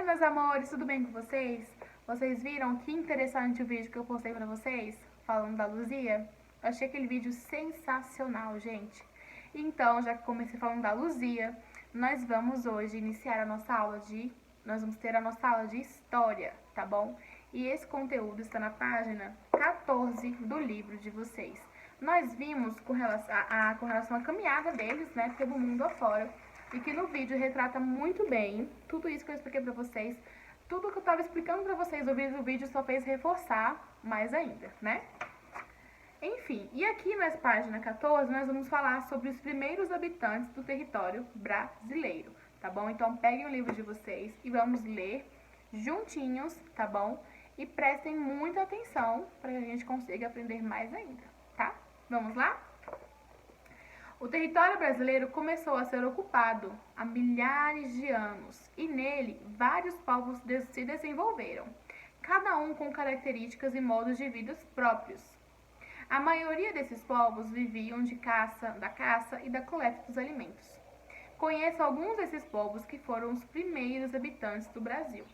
meus amores, tudo bem com vocês? Vocês viram que interessante o vídeo que eu postei pra vocês, falando da Luzia? Eu achei aquele vídeo sensacional, gente. Então, já que comecei falando da Luzia, nós vamos hoje iniciar a nossa aula Nós vamos ter a nossa aula de História, tá bom? E esse conteúdo está na página 14 do livro de vocês. Nós vimos com relação à caminhada deles, né, pelo mundo afora, e que no vídeo retrata muito bem tudo isso que eu expliquei pra vocês. Tudo que eu tava explicando pra vocês o vídeo só fez reforçar mais ainda, né? Enfim, e aqui na página 14 nós vamos falar sobre os primeiros habitantes do território brasileiro, tá bom? Então peguem o livro de vocês e vamos ler juntinhos, tá bom? E prestem muita atenção para que a gente consiga aprender mais ainda, tá? Vamos lá? O território brasileiro começou a ser ocupado há milhares de anos e nele vários povos se desenvolveram, cada um com características e modos de vida próprios. A maioria desses povos viviam da caça e da coleta dos alimentos. Conheço alguns desses povos que foram os primeiros habitantes do Brasil.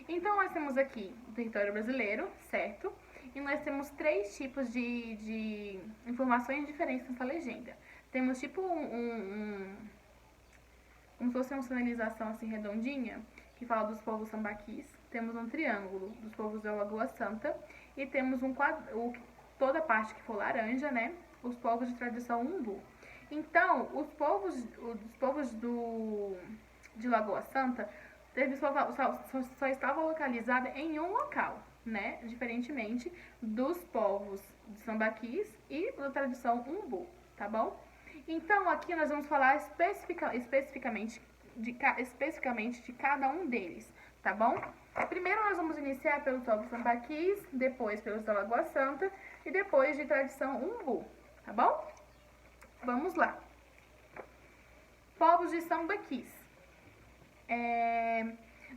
Então nós temos aqui o território brasileiro, certo? E nós temos três tipos de informações diferentes nessa legenda. Temos tipo como se fosse uma sinalização assim redondinha, que fala dos povos sambaquis. Temos um triângulo dos povos da Lagoa Santa. E temos toda a parte que for laranja, né? Os povos de tradição umbu. Então, os povos de Lagoa Santa só estavam localizados em um local, né? Diferentemente dos povos de sambaquis e da tradição umbu, tá bom? Então, aqui nós vamos falar especificamente de cada um deles, tá bom? Primeiro nós vamos iniciar pelos povos sambaquis, depois pelos da Lagoa Santa e depois de tradição umbu, tá bom? Vamos lá. Povos de sambaquis.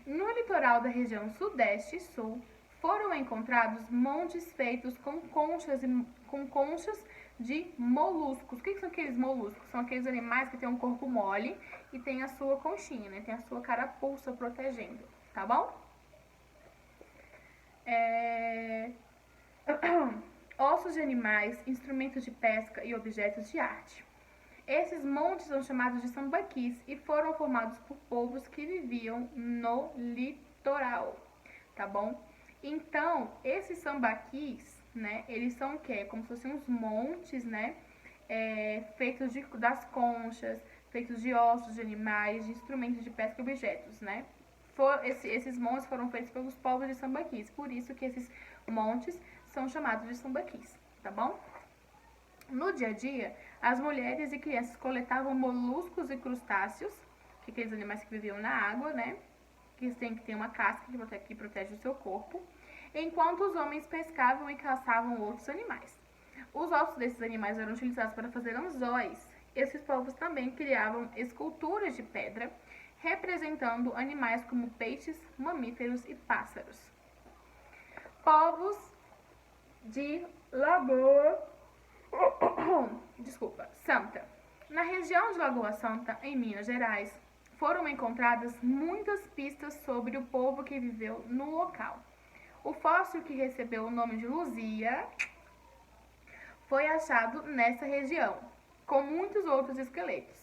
No litoral da região sudeste e sul, foram encontrados montes feitos com conchas de moluscos. O que são aqueles moluscos? São aqueles animais que têm um corpo mole e tem a sua conchinha, né? Tem a sua carapuça protegendo, tá bom? Ossos de animais, instrumentos de pesca e objetos de arte. Esses montes são chamados de sambaquis e foram formados por povos que viviam no litoral, tá bom? Então, esses sambaquis, né, eles são o quê? Como se fossem uns montes, né, feitos das conchas, feitos de ossos de animais, de instrumentos de pesca e objetos, né? Esses montes foram feitos pelos povos de sambaquis, por isso que esses montes são chamados de sambaquis, tá bom? No dia a dia, as mulheres e crianças coletavam moluscos e crustáceos, que aqueles animais que viviam na água, né? Que tem que ter uma casca que protege o seu corpo, enquanto os homens pescavam e caçavam outros animais. Os ossos desses animais eram utilizados para fazer anzóis. Esses povos também criavam esculturas de pedra, representando animais como peixes, mamíferos e pássaros. Povos de Lagoa Santa. Na região de Lagoa Santa, em Minas Gerais, foram encontradas muitas pistas sobre o povo que viveu no local. O fóssil que recebeu o nome de Luzia foi achado nessa região, com muitos outros esqueletos.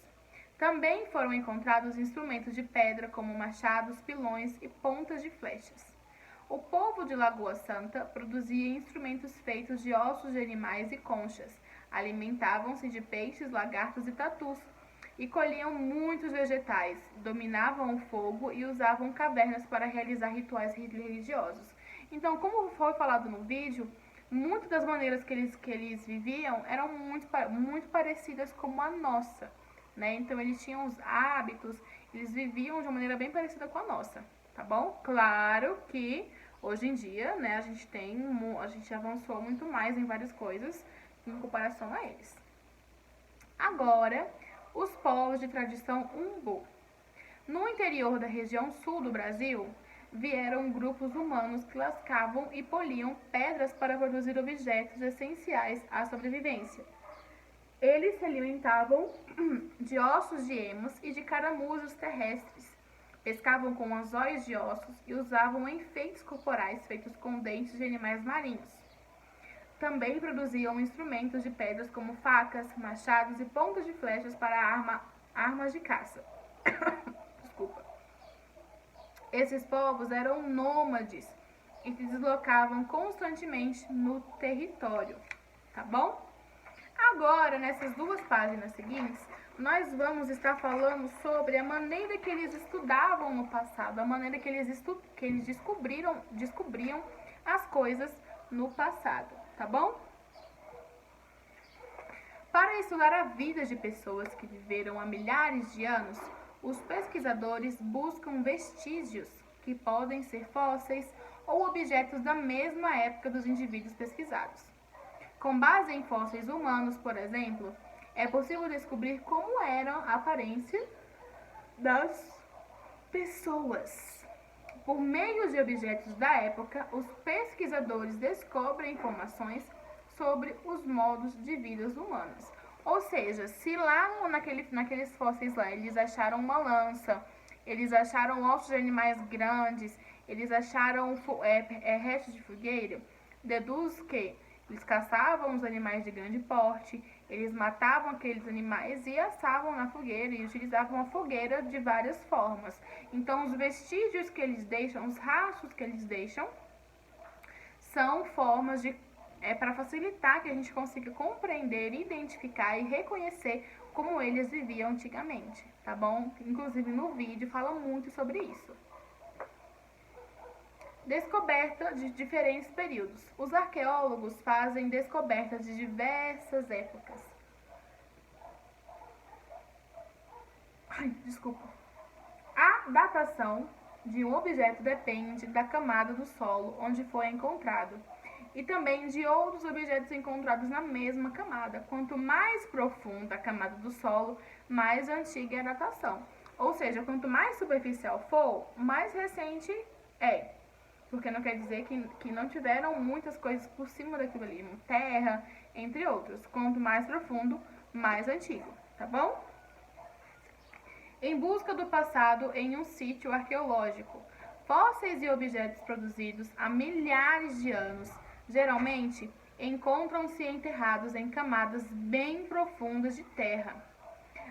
Também foram encontrados instrumentos de pedra como machados, pilões e pontas de flechas. O povo de Lagoa Santa produzia instrumentos feitos de ossos de animais e conchas, alimentavam-se de peixes, lagartos e tatus, e colhiam muitos vegetais, dominavam o fogo e usavam cavernas para realizar rituais religiosos. Então, como foi falado no vídeo, muitas das maneiras que eles viviam eram muito parecidas com a nossa, né? Então, eles tinham os hábitos, eles viviam de uma maneira bem parecida com a nossa, tá bom? Claro que hoje em dia, né, a gente avançou muito mais em várias coisas em comparação a eles. Agora, os povos de tradição umbu. No interior da região sul do Brasil, vieram grupos humanos que lascavam e poliam pedras para produzir objetos essenciais à sobrevivência. Eles se alimentavam de ossos de emos e de caramujos terrestres, pescavam com anzóis de ossos e usavam enfeites corporais feitos com dentes de animais marinhos. Também produziam instrumentos de pedras como facas, machados e pontas de flechas para armas de caça. Desculpa. Esses povos eram nômades e se deslocavam constantemente no território, tá bom? Agora, nessas duas páginas seguintes, nós vamos estar falando sobre a maneira que eles estudavam no passado, a maneira que eles descobriam as coisas no passado, tá bom? Para estudar a vida de pessoas que viveram há milhares de anos, os pesquisadores buscam vestígios, que podem ser fósseis ou objetos da mesma época dos indivíduos pesquisados. Com base em fósseis humanos, por exemplo, é possível descobrir como era a aparência das pessoas. Por meio de objetos da época, os pesquisadores descobrem informações sobre os modos de vida humanos. Ou seja, se lá naqueles fósseis lá eles acharam uma lança, eles acharam ossos de animais grandes, eles acharam restos de fogueira, deduz que eles caçavam os animais de grande porte, eles matavam aqueles animais e assavam na fogueira e utilizavam a fogueira de várias formas. Então, os vestígios que eles deixam, os rastros que eles deixam, são formas para facilitar que a gente consiga compreender, identificar e reconhecer como eles viviam antigamente, tá bom? Inclusive no vídeo fala muito sobre isso. Descoberta de diferentes períodos. Os arqueólogos fazem descobertas de diversas épocas. A datação de um objeto depende da camada do solo onde foi encontrado e também de outros objetos encontrados na mesma camada. Quanto mais profunda a camada do solo, mais antiga é a datação. Ou seja, quanto mais superficial for, mais recente é. Porque não quer dizer que não tiveram muitas coisas por cima daquilo ali, terra, entre outros. Quanto mais profundo, mais antigo, tá bom? Em busca do passado em um sítio arqueológico. Fósseis e objetos produzidos há milhares de anos, geralmente, encontram-se enterrados em camadas bem profundas de terra.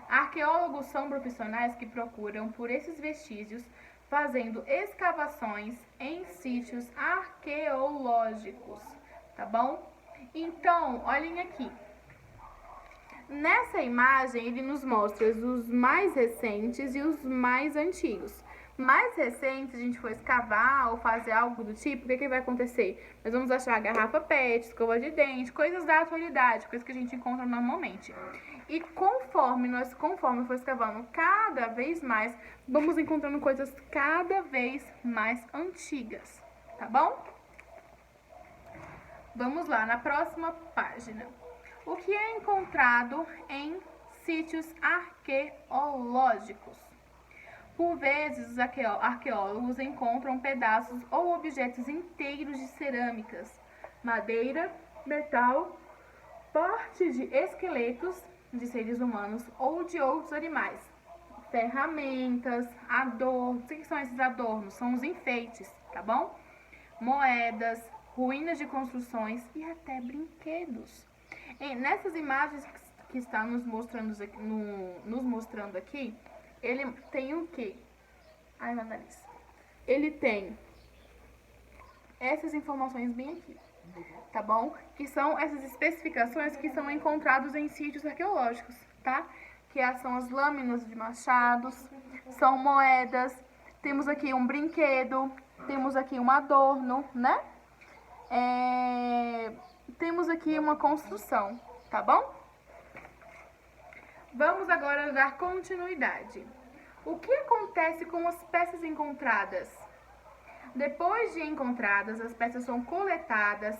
Arqueólogos são profissionais que procuram por esses vestígios fazendo escavações em sítios arqueológicos, tá bom? Então, olhem aqui. Nessa imagem, ele nos mostra os mais recentes e os mais antigos. Mais recentes, a gente for escavar ou fazer algo do tipo, o que vai acontecer? Nós vamos achar garrafa PET, escova de dente, coisas da atualidade, coisas que a gente encontra normalmente. E conforme for escavando cada vez mais, vamos encontrando coisas cada vez mais antigas, tá bom? Vamos lá, na próxima página. O que é encontrado em sítios arqueológicos? Por vezes, os arqueólogos encontram pedaços ou objetos inteiros de cerâmicas, madeira, metal, parte de esqueletos de seres humanos ou de outros animais, ferramentas, adornos. O que são esses adornos? São os enfeites, tá bom? Moedas, ruínas de construções e até brinquedos. Nessas imagens que está nos mostrando aqui, ele tem o quê? Ai, meu nariz. Ele tem essas informações bem aqui, tá bom? Que são essas especificações que são encontrados em sítios arqueológicos, tá? Que são as lâminas de machados, são moedas, temos aqui um brinquedo, temos aqui um adorno, né? Temos aqui uma construção, tá bom? Vamos agora dar continuidade. O que acontece com as peças encontradas? Depois de encontradas, as peças são coletadas,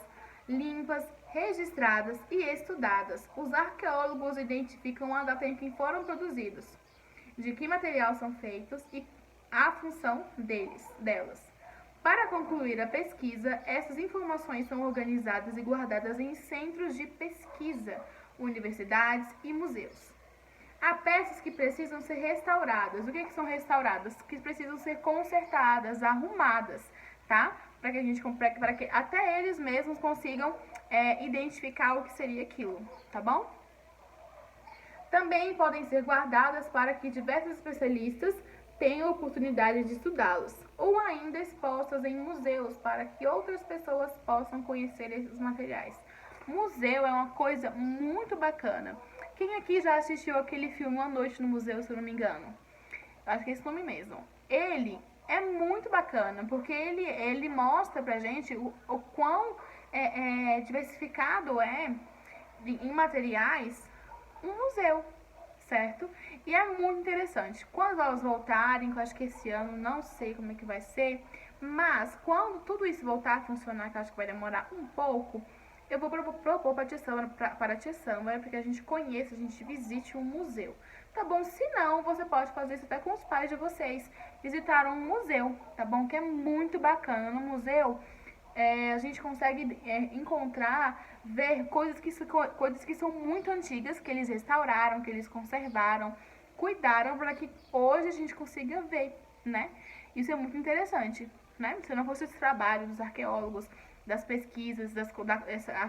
limpas, registradas e estudadas. Os arqueólogos identificam a data em que foram produzidos, de que material são feitos e a função delas. Para concluir a pesquisa, essas informações são organizadas e guardadas em centros de pesquisa, universidades e museus. Há peças que precisam ser restauradas. O que são restauradas? Que precisam ser consertadas, arrumadas, tá? Para que a gente, para que até eles mesmos consigam identificar o que seria aquilo, tá bom? Também podem ser guardadas para que diversos especialistas tenham oportunidade de estudá-los, ou ainda expostas em museus para que outras pessoas possam conhecer esses materiais. Museu é uma coisa muito bacana. Quem aqui já assistiu aquele filme Uma Noite no Museu, se eu não me engano? Acho que é esse nome mesmo. Ele é muito bacana, porque ele mostra pra gente o quão diversificado é em materiais um museu, certo? E é muito interessante. Quando elas voltarem, que eu acho que esse ano, não sei como é que vai ser, mas quando tudo isso voltar a funcionar, que eu acho que vai demorar um pouco, eu vou propor para a Tia Sâmara para que a gente conheça, a gente visite um museu. Tá bom? Se não, você pode fazer isso até com os pais de vocês. Visitar um museu, tá bom? Que é muito bacana. No museu, a gente consegue encontrar, ver coisas que são muito antigas, que eles restauraram, que eles conservaram, cuidaram para que hoje a gente consiga ver, né? Isso é muito interessante, né? Se não fosse esse trabalho dos arqueólogos, das pesquisas,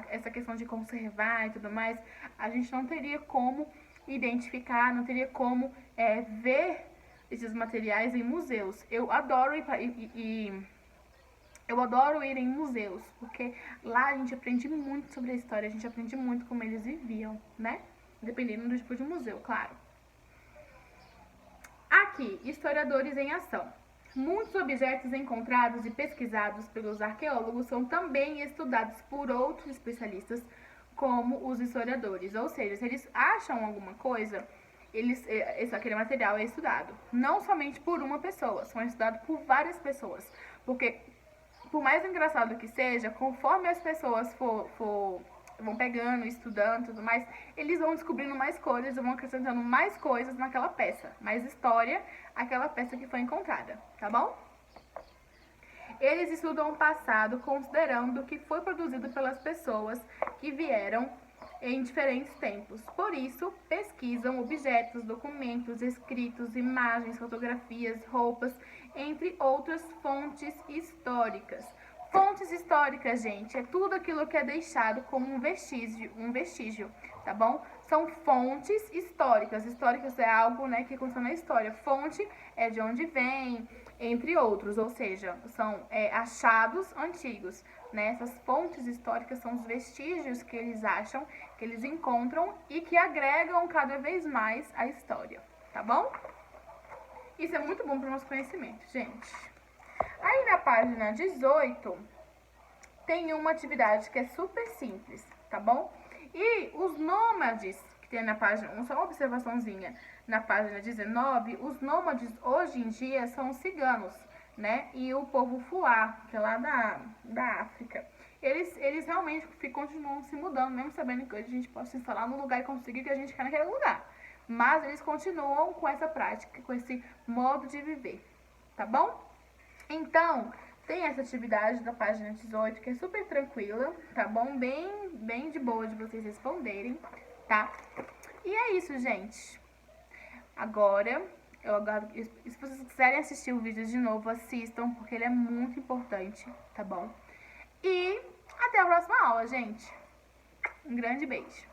essa questão de conservar e tudo mais, a gente não teria como identificar, não teria como ver esses materiais em museus. Eu adoro eu adoro ir em museus, porque lá a gente aprende muito sobre a história, a gente aprende muito como eles viviam, né? Dependendo do tipo de museu, claro. Aqui, historiadores em ação. Muitos objetos encontrados e pesquisados pelos arqueólogos são também estudados por outros especialistas, como os historiadores. Ou seja, se eles acham alguma coisa, aquele material é estudado. Não somente por uma pessoa, são estudados por várias pessoas. Porque, por mais engraçado que seja, conforme as pessoas vão pegando, estudando e tudo mais, eles vão descobrindo mais coisas, vão acrescentando mais coisas naquela peça, mais história àquela peça que foi encontrada, tá bom? Eles estudam o passado considerando o que foi produzido pelas pessoas que vieram em diferentes tempos. Por isso, pesquisam objetos, documentos, escritos, imagens, fotografias, roupas, entre outras fontes históricas. Fontes históricas, gente, é tudo aquilo que é deixado como um vestígio, tá bom? São fontes históricas. Históricas é algo, né, que aconteceu na história. Fonte é de onde vem, entre outros, ou seja, são achados antigos, né? Essas fontes históricas são os vestígios que eles acham, que eles encontram e que agregam cada vez mais a história, tá bom? Isso é muito bom para o nosso conhecimento, gente. Aí na página 18 tem uma atividade que é super simples, tá bom? E os nômades, que tem na página, só uma observaçãozinha, na página 19, os nômades hoje em dia são os ciganos, né? E o povo Fuá, que é lá da África. Eles realmente continuam se mudando, mesmo sabendo que a gente pode se instalar num lugar e conseguir o que a gente quer naquele lugar. Mas eles continuam com essa prática, com esse modo de viver, tá bom? Então, tem essa atividade da página 18 que é super tranquila, tá bom? Bem de boa de vocês responderem, tá? E é isso, gente. Agora, se vocês quiserem assistir o vídeo de novo, assistam, porque ele é muito importante, tá bom? E até a próxima aula, gente. Um grande beijo.